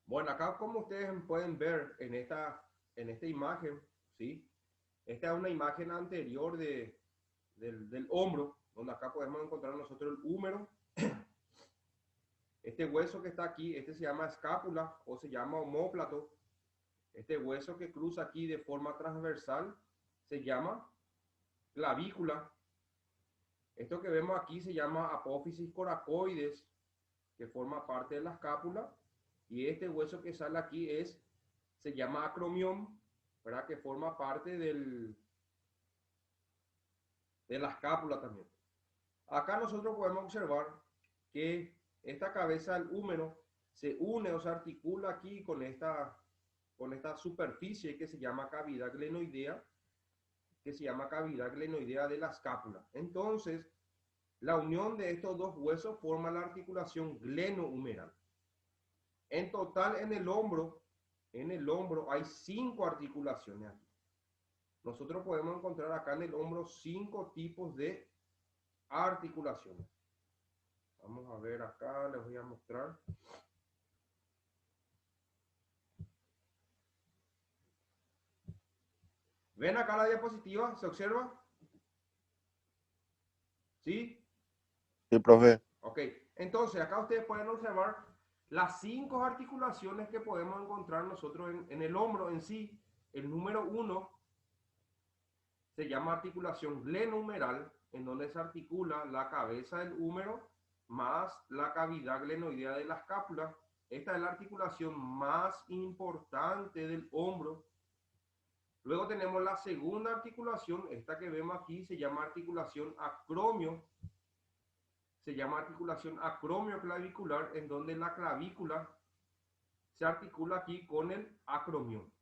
Bueno, acá como ustedes pueden ver en esta imagen, ¿sí? Esta es una imagen anterior del hombro, donde acá podemos encontrar nosotros el húmero. Este hueso que está aquí, este se llama escápula o se llama omóplato. Este hueso que cruza aquí de forma transversal se llama clavícula. Esto que vemos aquí se llama apófisis coracoides, que forma parte de la escápula. Y este hueso que sale aquí se llama acromión, ¿verdad? Que forma parte de la escápula también. Acá nosotros podemos observar que esta cabeza del húmero se une o se articula aquí con esta superficie que se llama cavidad glenoidea, de la escápula. Entonces, la unión de estos dos huesos forma la articulación glenohumeral. En total, en el hombro hay 5 articulaciones aquí. Nosotros podemos encontrar acá en el hombro 5 tipos de articulaciones. Vamos a ver acá, les voy a mostrar. ¿Ven acá la diapositiva? ¿Se observa? ¿Sí? Sí, profe. Ok. Entonces, acá ustedes pueden observar las 5 articulaciones que podemos encontrar nosotros en el hombro en sí. El número 1 se llama articulación glenohumeral, en donde se articula la cabeza del húmero más la cavidad glenoidea de la escápula. Esta es la articulación más importante del hombro. Luego tenemos la segunda articulación, esta que vemos aquí se llama articulación acromio. Se llama articulación acromio-clavicular, en donde la clavícula se articula aquí con el acromión.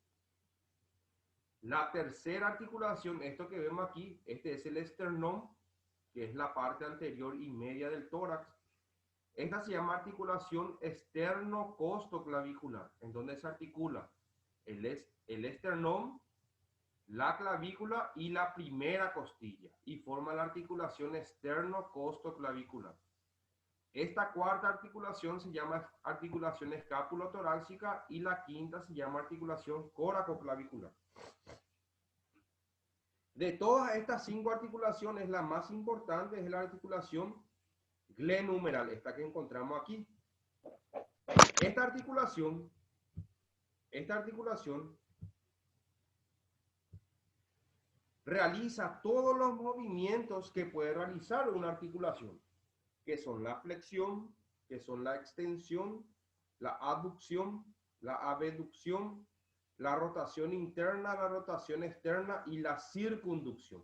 La tercera articulación, esto que vemos aquí, este es el esternón, que es la parte anterior y media del tórax. Esta se llama articulación externo-costoclavicular, en donde se articula el esternón, la clavícula y la primera costilla, y forma la articulación externo-costoclavicular. Esta cuarta articulación se llama articulación escápulo-torácica y la quinta se llama articulación coracoclavicular. De todas estas 5 articulaciones, la más importante es la articulación glenohumeral, esta que encontramos aquí. Esta articulación, esta articulación realiza todos los movimientos que puede realizar una articulación, que son la flexión, que son la extensión, la abducción, la abducción, la rotación interna, la rotación externa y la circunducción.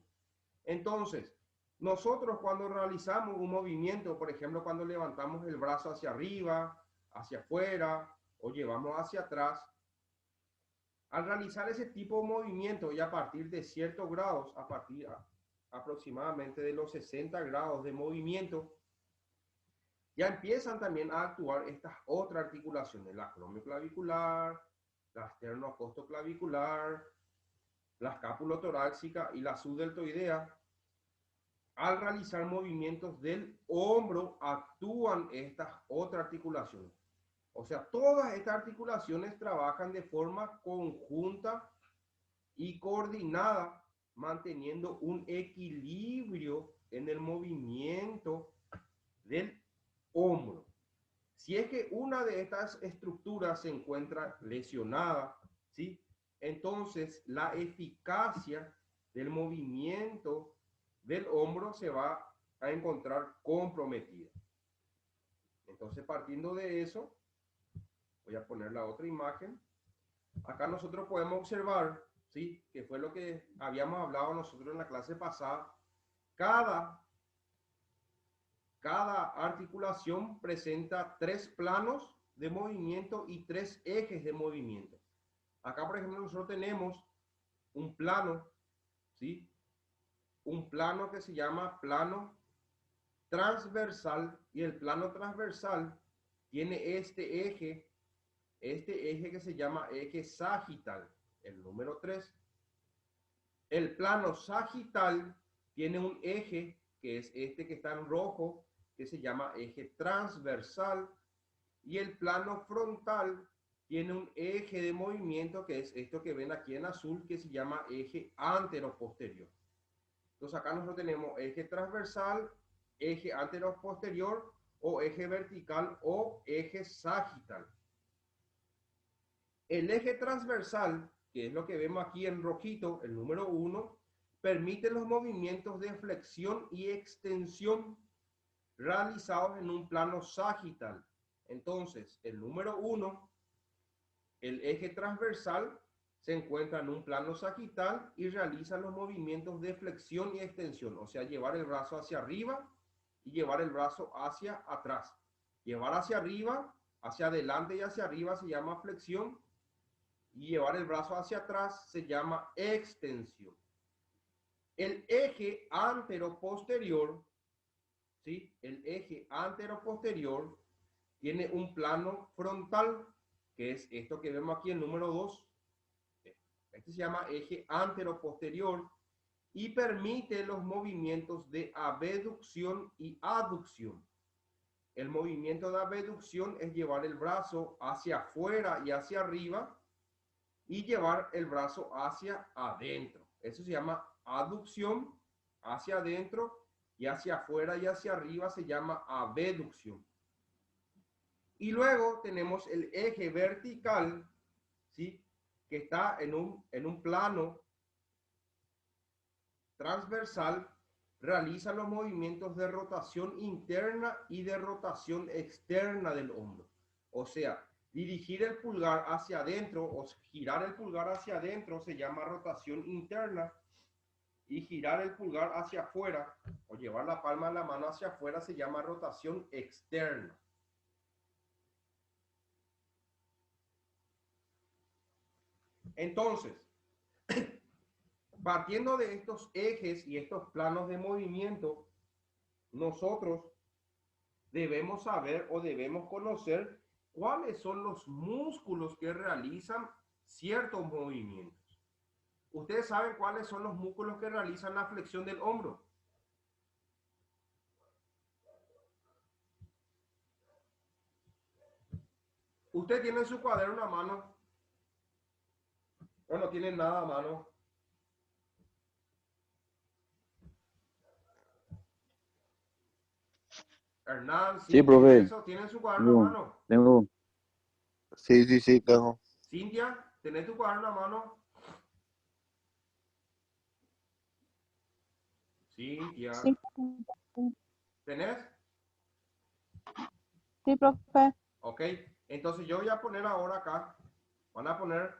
Entonces, nosotros cuando realizamos un movimiento, por ejemplo, cuando levantamos el brazo hacia arriba, hacia afuera o llevamos hacia atrás, al realizar ese tipo de movimiento y a partir de ciertos grados, aproximadamente de los 60 grados de movimiento, ya empiezan también a actuar estas otras articulaciones, la acromioclavicular, la esternocostoclavicular, la escapulotorácica y la subdeltoidea. Al realizar movimientos del hombro, actúan estas otras articulaciones. O sea, todas estas articulaciones trabajan de forma conjunta y coordinada, manteniendo un equilibrio en el movimiento del hombro. Si es que una de estas estructuras se encuentra lesionada, ¿sí? Entonces la eficacia del movimiento del hombro se va a encontrar comprometida. Entonces, partiendo de eso, voy a poner la otra imagen. Acá nosotros podemos observar, ¿sí? Que fue lo que habíamos hablado nosotros en la clase pasada. Cada, cada articulación presenta 3 planos de movimiento y 3 ejes de movimiento. Acá, por ejemplo, nosotros tenemos un plano, ¿sí? Un plano que se llama plano transversal, y el plano transversal tiene este eje que se llama eje sagital, el número 3. El plano sagital tiene un eje que es este que está en rojo, que se llama eje transversal, y el plano frontal tiene un eje de movimiento que es esto que ven aquí en azul, que se llama eje antero-posterior. Entonces acá nosotros tenemos eje transversal, eje antero-posterior o eje vertical o eje sagital. El eje transversal, que es lo que vemos aquí en rojito, el número 1, permite los movimientos de flexión y extensión realizados en un plano sagital. Entonces, el número 1, el eje transversal, se encuentra en un plano sagital y realiza los movimientos de flexión y extensión, o sea, llevar el brazo hacia arriba y llevar el brazo hacia atrás. Llevar hacia arriba, hacia adelante y hacia arriba se llama flexión, y llevar el brazo hacia atrás se llama extensión. El eje antero-posterior, ¿sí? El eje antero-posterior tiene un plano frontal, que es esto que vemos aquí, el número 2. Este se llama eje antero-posterior y permite los movimientos de abducción y aducción. El movimiento de abducción es llevar el brazo hacia afuera y hacia arriba y llevar el brazo hacia adentro. Eso se llama aducción, hacia adentro, y hacia afuera y hacia arriba se llama abducción. Y luego tenemos el eje vertical, ¿sí? Que está en un plano transversal, realiza los movimientos de rotación interna y de rotación externa del hombro. O sea, dirigir el pulgar hacia adentro o girar el pulgar hacia adentro se llama rotación interna, y girar el pulgar hacia afuera o llevar la palma de la mano hacia afuera se llama rotación externa. Entonces, partiendo de estos ejes y estos planos de movimiento, nosotros debemos saber o debemos conocer cuáles son los músculos que realizan ciertos movimientos. ¿Ustedes saben cuáles son los músculos que realizan la flexión del hombro? Usted tiene en su cuaderno a mano, o no tiene nada a mano. Hernán, Sí, Cintia y profe. eso, ¿tienen su cuaderno a mano? Tengo. Sí, tengo. Cintia, ¿tenés tu cuaderno a mano? Cintia, Sí, ¿tenés? sí, profe. Ok, entonces yo voy a poner ahora acá, van a poner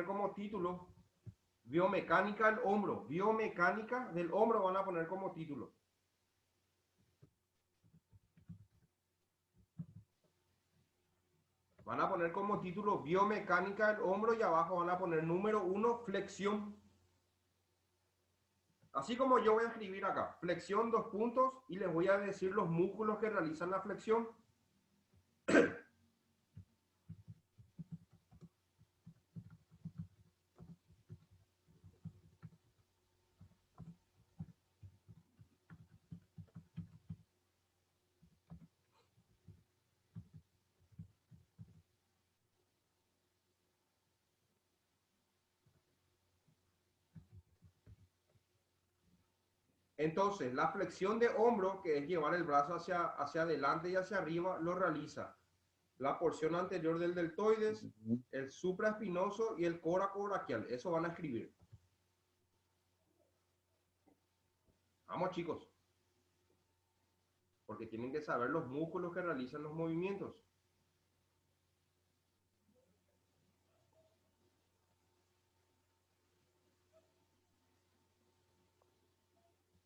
como título biomecánica del hombro, biomecánica del hombro van a poner como título. Van a poner como título biomecánica del hombro y abajo van a poner número 1, flexión. Así como yo voy a escribir acá, flexión 2 puntos y les voy a decir los músculos que realizan la flexión. Entonces, la flexión de hombro, que es llevar el brazo hacia adelante y hacia arriba, lo realiza la porción anterior del deltoides, el supraespinoso y el coracobraquial. Eso van a escribir. Vamos, chicos. Porque tienen que saber los músculos que realizan los movimientos.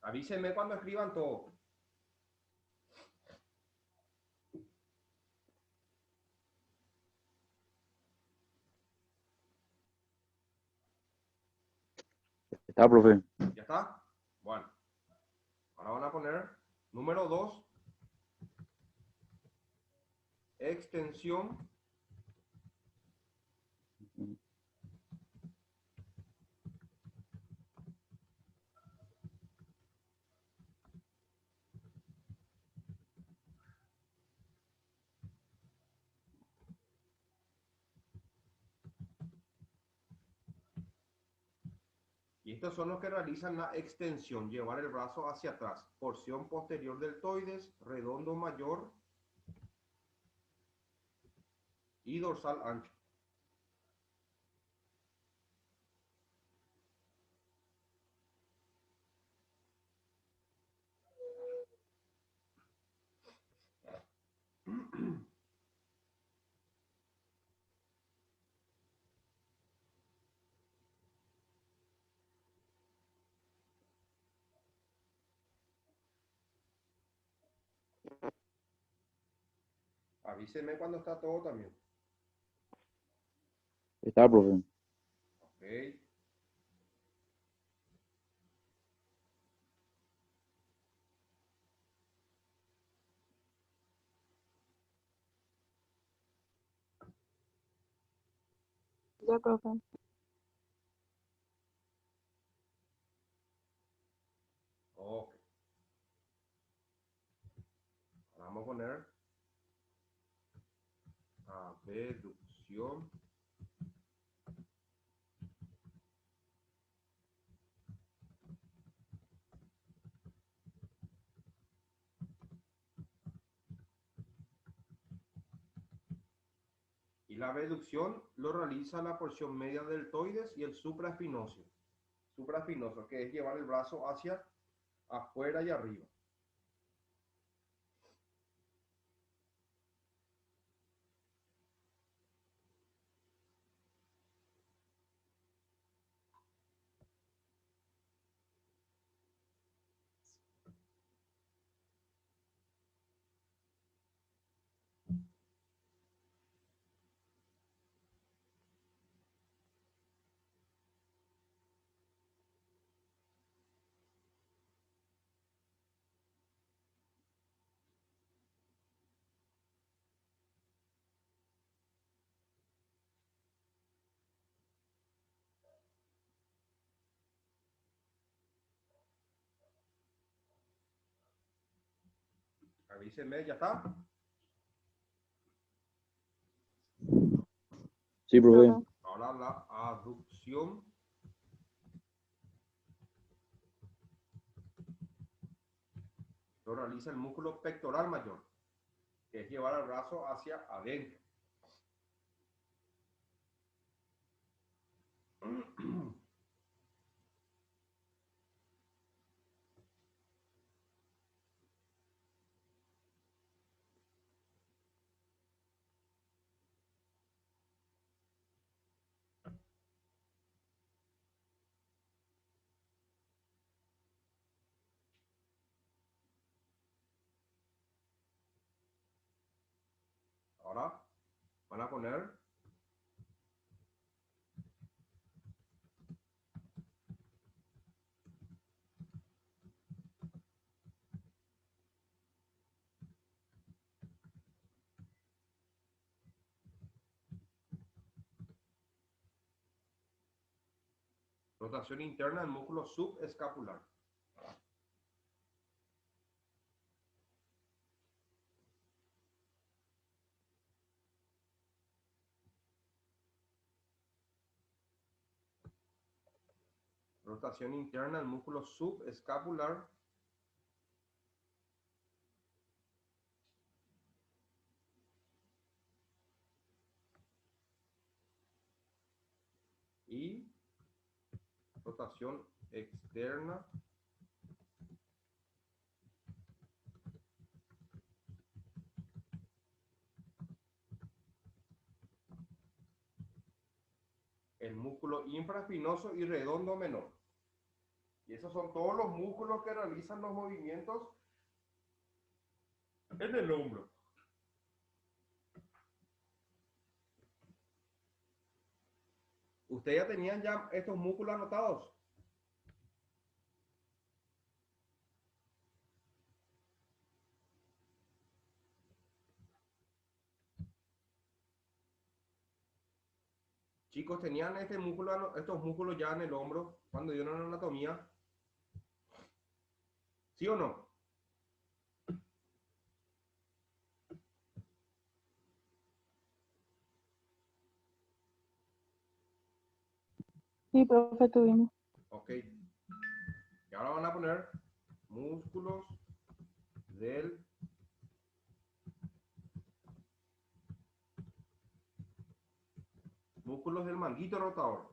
Avísenme cuando escriban todo. Está, profe. ¿Ya está? Bueno. Ahora van a poner número 2. Extensión. Y estos son los que realizan la extensión, llevar el brazo hacia atrás. Porción posterior deltoides, redondo mayor y dorsal ancho. Avíseme cuando está todo también. Está, profe. Ok. Ya, profe. Ok. Ahora vamos a poner abducción. Y la abducción lo realiza la porción media del deltoides y el supraespinoso. Supraespinoso, que es llevar el brazo hacia afuera y arriba. Avísenme, ¿ya está? Sí, profe. Profe. Ahora la abducción. Lo realiza el músculo pectoral mayor, que es llevar el brazo hacia adentro. Ahora van a poner rotación interna del músculo subescapular. Rotación interna del músculo subescapular. Y rotación externa el músculo infraespinoso y redondo menor. Y esos son todos los músculos que realizan los movimientos en el hombro. ¿Ustedes ya tenían ya estos músculos anotados? Chicos, ¿tenían este músculo, estos músculos ya en el hombro cuando dieron la anatomía? ¿Sí o no? Sí, profe, tuvimos. Ok. Ok. Y ahora van a poner músculos del manguito rotador.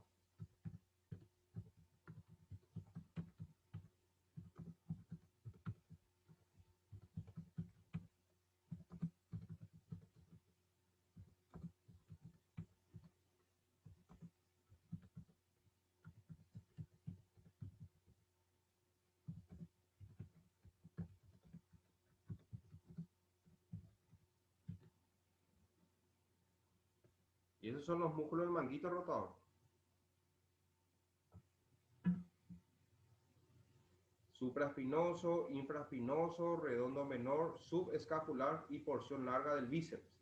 Y esos son los músculos del manguito rotador. Supraespinoso, infraespinoso, redondo menor, subescapular y porción larga del bíceps.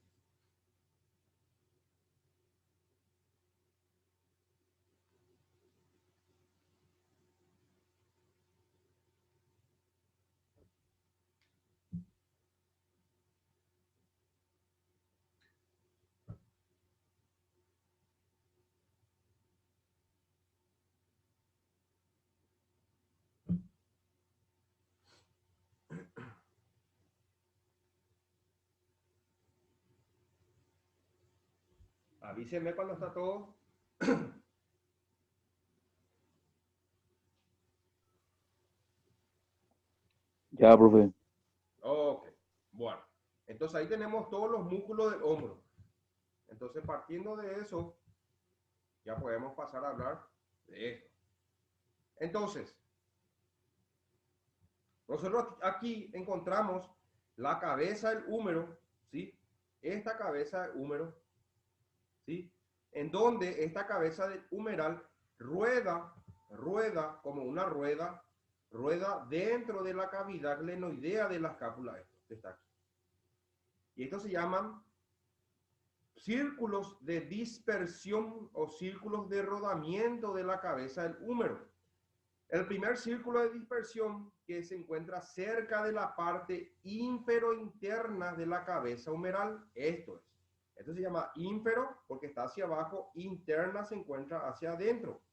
Avísenme cuando está todo. Ya, profe. Ok, bueno. Entonces ahí tenemos todos los músculos del hombro. Entonces partiendo de eso, ya podemos pasar a hablar de esto. Entonces, nosotros aquí encontramos la cabeza del húmero, ¿sí? Esta cabeza del húmero, ¿sí? En donde esta cabeza del humeral rueda como una rueda dentro de la cavidad glenoidea de la escápula. Esto que está aquí. Y estos se llaman círculos de dispersión o círculos de rodamiento de la cabeza del húmero. El primer círculo de dispersión que se encuentra cerca de la parte ínfero-interna de la cabeza humeral, esto se llama ínfero porque está hacia abajo, interna se encuentra hacia adentro.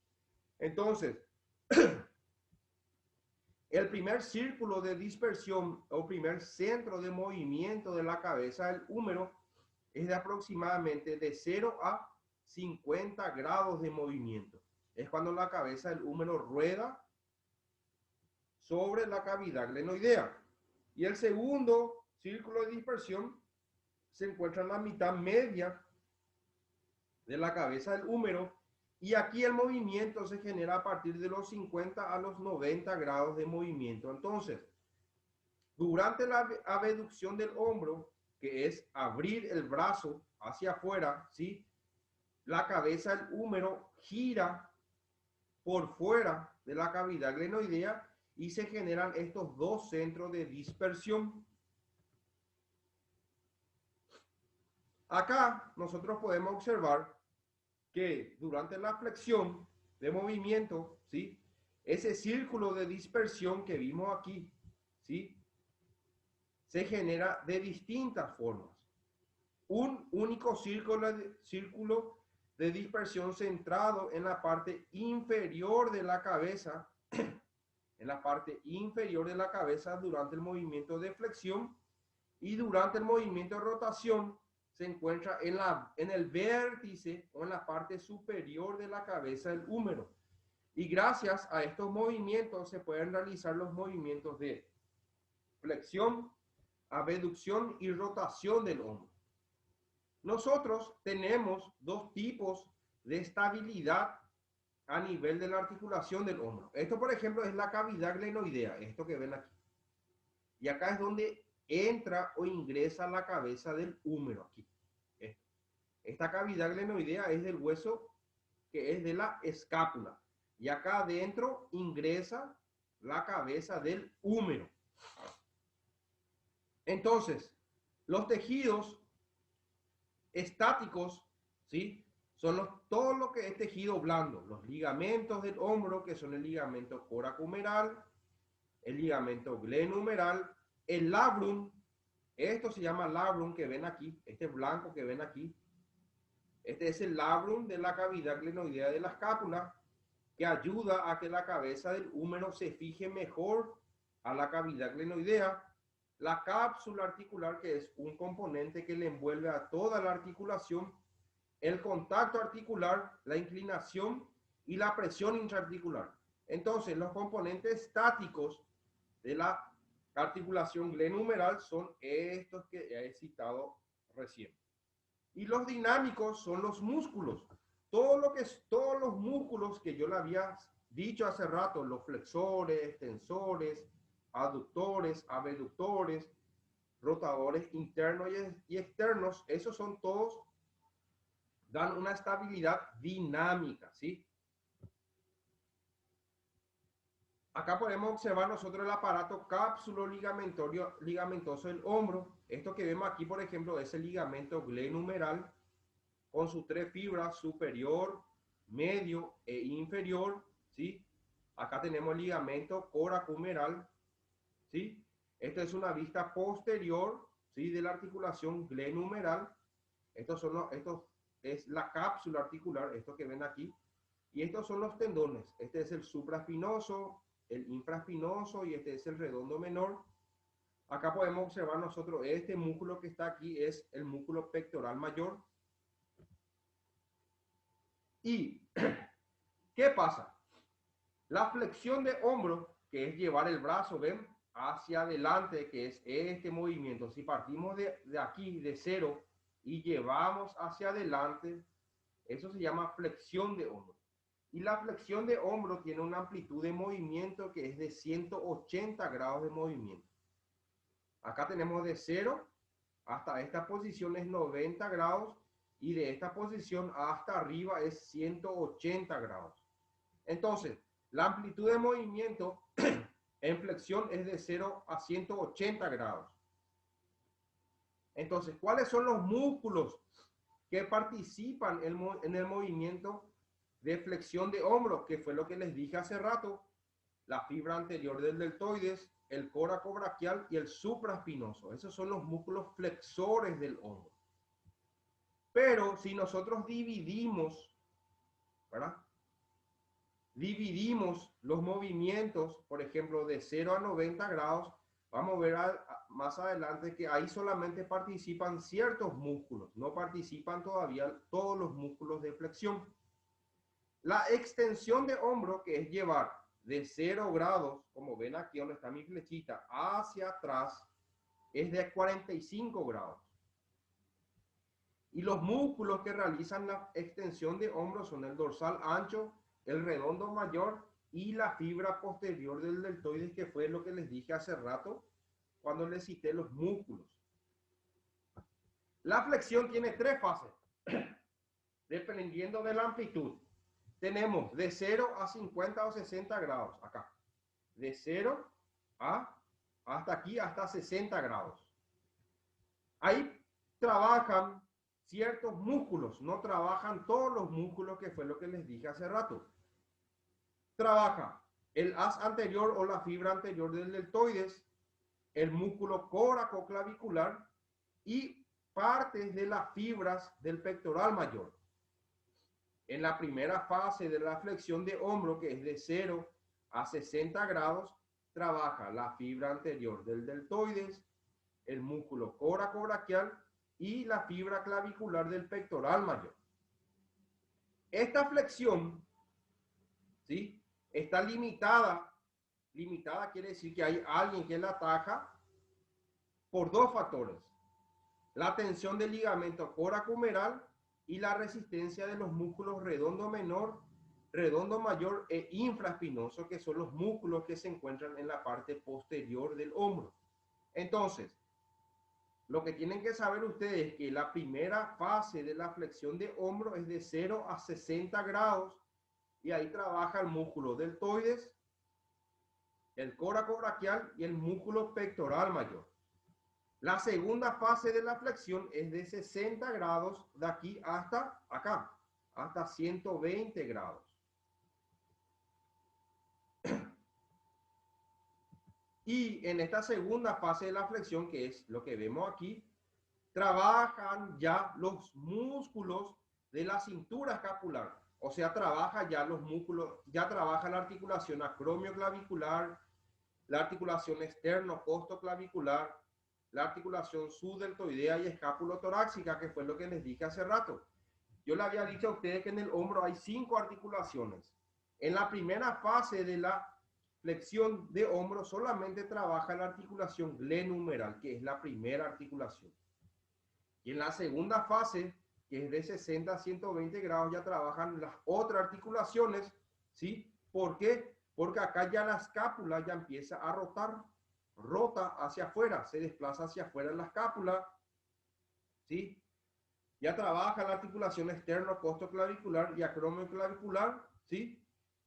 Entonces, el primer círculo de dispersión o primer centro de movimiento de la cabeza del húmero es de aproximadamente de 0 a 50 grados de movimiento. Es cuando la cabeza del húmero rueda sobre la cavidad glenoidea. Y el segundo círculo de dispersión se encuentra en la mitad media de la cabeza del húmero. Y aquí el movimiento se genera a partir de los 50 a los 90 grados de movimiento. Entonces, durante la abducción del hombro, que es abrir el brazo hacia afuera, ¿sí? La cabeza del húmero gira por fuera de la cavidad glenoidea y se generan estos dos centros de dispersión. Acá nosotros podemos observar que durante la flexión de movimiento, ¿sí? Ese círculo de dispersión que vimos aquí, ¿sí? Se genera de distintas formas. Un único círculo de dispersión centrado en la parte inferior de la cabeza, en la parte inferior de la cabeza durante el movimiento de flexión, y durante el movimiento de rotación se encuentra en el vértice o en la parte superior de la cabeza del húmero. Y gracias a estos movimientos se pueden realizar los movimientos de flexión, abducción y rotación del hombro. Nosotros tenemos dos tipos de estabilidad a nivel de la articulación del hombro. Esto, por ejemplo, es la cavidad glenoidea, esto que ven aquí. Y acá es donde entra o ingresa la cabeza del húmero, aquí. Esta cavidad glenoidea es del hueso que es de la escápula. Y acá adentro ingresa la cabeza del húmero. Entonces, los tejidos estáticos, ¿sí? Son todo lo que es tejido blando. Los ligamentos del hombro, que son el ligamento coracohumeral, el ligamento glenohumeral, el labrum. Esto se llama labrum que ven aquí, este blanco que ven aquí. Este es el labrum de la cavidad glenoidea de la escápula, que ayuda a que la cabeza del húmero se fije mejor a la cavidad glenoidea. La cápsula articular, que es un componente que le envuelve a toda la articulación. El contacto articular, la inclinación y la presión intraarticular. Entonces, los componentes estáticos de la articulación glenohumeral son estos que he citado recién. Y los dinámicos son los músculos. Todos los músculos que yo le había dicho hace rato, los flexores, tensores, aductores, abductores, rotadores internos y externos, esos son todos, dan una estabilidad dinámica, ¿sí? Acá podemos observar nosotros el aparato ligamentoso del hombro. Esto que vemos aquí, por ejemplo, es el ligamento glenohumeral con sus tres fibras, superior, medio e inferior, ¿sí? Acá tenemos el ligamento coracohumeral, ¿sí? Esto es una vista posterior, ¿sí? De la articulación glenohumeral. Estos es la cápsula articular, esto que ven aquí. Y estos son los tendones. Este es el supraespinoso, el infraespinoso y este es el redondo menor. Acá podemos observar nosotros este músculo que está aquí es el músculo pectoral mayor. ¿Y qué pasa? La flexión de hombro, que es llevar el brazo, ¿ven? Hacia adelante, que es este movimiento. Si partimos de aquí, de cero, y llevamos hacia adelante, eso se llama flexión de hombro. Y la flexión de hombro tiene una amplitud de movimiento que es de 180 grados de movimiento. Acá tenemos de 0 hasta esta posición es 90 grados y de esta posición hasta arriba es 180 grados. Entonces, la amplitud de movimiento en flexión es de 0 a 180 grados. Entonces, ¿cuáles son los músculos que participan en el movimiento de flexión de hombro? Que fue lo que les dije hace rato. La fibra anterior del deltoides, el coracobraquial y el supraespinoso. Esos son los músculos flexores del hombro. Pero si nosotros dividimos, ¿verdad? Dividimos los movimientos, por ejemplo, de 0 a 90 grados, vamos a ver más adelante que ahí solamente participan ciertos músculos, no participan todavía todos los músculos de flexión. La extensión de hombro, que es llevar de 0 grados, como ven aquí donde está mi flechita, hacia atrás, es de 45 grados. Y los músculos que realizan la extensión de hombro son el dorsal ancho, el redondo mayor y la fibra posterior del deltoides, que fue lo que les dije hace rato cuando les cité los músculos. La flexión tiene 3 fases, dependiendo de la amplitud. Tenemos de 0 a 50 o 60 grados acá. De 0 hasta aquí, hasta 60 grados. Ahí trabajan ciertos músculos, no trabajan todos los músculos, que fue lo que les dije hace rato. Trabaja el haz anterior o la fibra anterior del deltoides, el músculo coracoclavicular y partes de las fibras del pectoral mayor. En la primera fase de la flexión de hombro, que es de 0 a 60 grados, trabaja la fibra anterior del deltoides, el músculo coracobraquial y la fibra clavicular del pectoral mayor. Esta flexión, ¿sí?, está limitada. Limitada quiere decir que hay alguien que la ataca por 2 factores: la tensión del ligamento coracohumeral y la resistencia de los músculos redondo menor, redondo mayor e infraespinoso, que son los músculos que se encuentran en la parte posterior del hombro. Entonces, lo que tienen que saber ustedes es que la primera fase de la flexión de hombro es de 0 a 60 grados y ahí trabaja el músculo deltoides, el coracobraquial y el músculo pectoral mayor. La segunda fase de la flexión es de 60 grados de aquí hasta acá, hasta 120 grados. Y en esta segunda fase de la flexión, que es lo que vemos aquí, trabajan ya los músculos de la cintura escapular. O sea, trabaja ya los músculos, ya trabaja la articulación acromioclavicular, la articulación externo-costoclavicular, la articulación subdeltoidea y escapulotorácica, que fue lo que les dije hace rato. Yo le había dicho a ustedes que en el hombro hay 5 articulaciones. En la primera fase de la flexión de hombro solamente trabaja la articulación glenumeral, que es la primera articulación. Y en la segunda fase, que es de 60 a 120 grados, ya trabajan las otras articulaciones, ¿sí? ¿Por qué? Porque acá ya la escápula ya empieza a rotar, rota hacia afuera, se desplaza hacia afuera en la escápula, ¿sí? Ya trabaja la articulación externo-costoclavicular y acromioclavicular, ¿sí?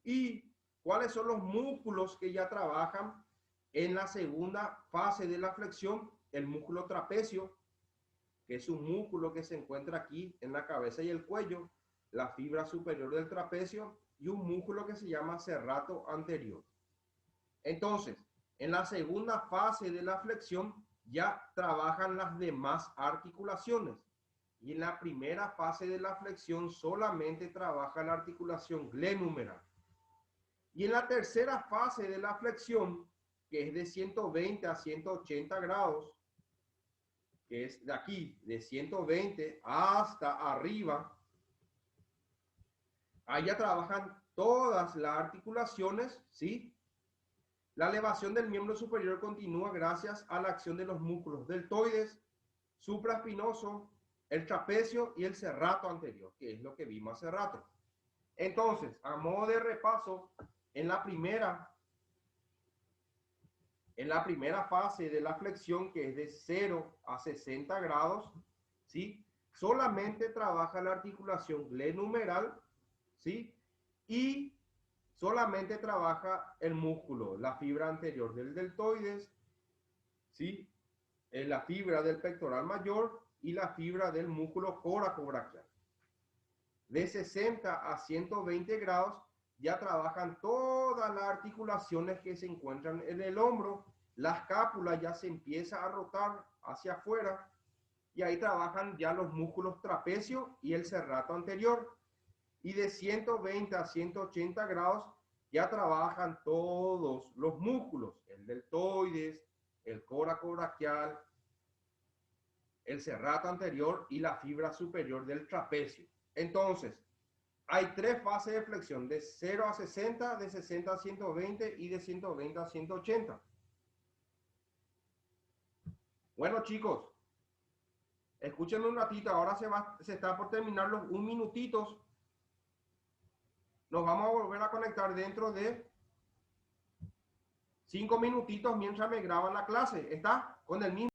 ¿Y cuáles son los músculos que ya trabajan en la segunda fase de la flexión? El músculo trapecio, que es un músculo que se encuentra aquí en la cabeza y el cuello, la fibra superior del trapecio, y un músculo que se llama serrato anterior. Entonces, en la segunda fase de la flexión ya trabajan las demás articulaciones. Y en la primera fase de la flexión solamente trabaja la articulación glenumeral. Y en la tercera fase de la flexión, que es de 120 a 180 grados, que es de aquí, de 120 hasta arriba, ahí ya trabajan todas las articulaciones, ¿sí? La elevación del miembro superior continúa gracias a la acción de los músculos deltoides, supraespinoso, el trapecio y el serrato anterior, que es lo que vimos hace rato. Entonces, a modo de repaso, en la primera fase de la flexión, que es de 0 a 60 grados, ¿sí? Solamente trabaja la articulación glenumeral, ¿sí? Y solamente trabaja el músculo, la fibra anterior del deltoides, ¿sí? La fibra del pectoral mayor y la fibra del músculo coracobraquial. De 60 a 120 grados ya trabajan todas las articulaciones que se encuentran en el hombro. La escápula ya se empieza a rotar hacia afuera y ahí trabajan ya los músculos trapecio y el serrato anterior. Y de 120 a 180 grados ya trabajan todos los músculos, el deltoides, el coracobraquial, el serrato anterior y la fibra superior del trapecio. Entonces, hay 3 fases de flexión, de 0 a 60, de 60 a 120 y de 120 a 180. Bueno, chicos, escúchenme un ratito, ahora se está por terminar los 1 minutitos. Nos vamos a volver a conectar dentro de 5 minutitos mientras me graban la clase. ¿Está? Con el mismo.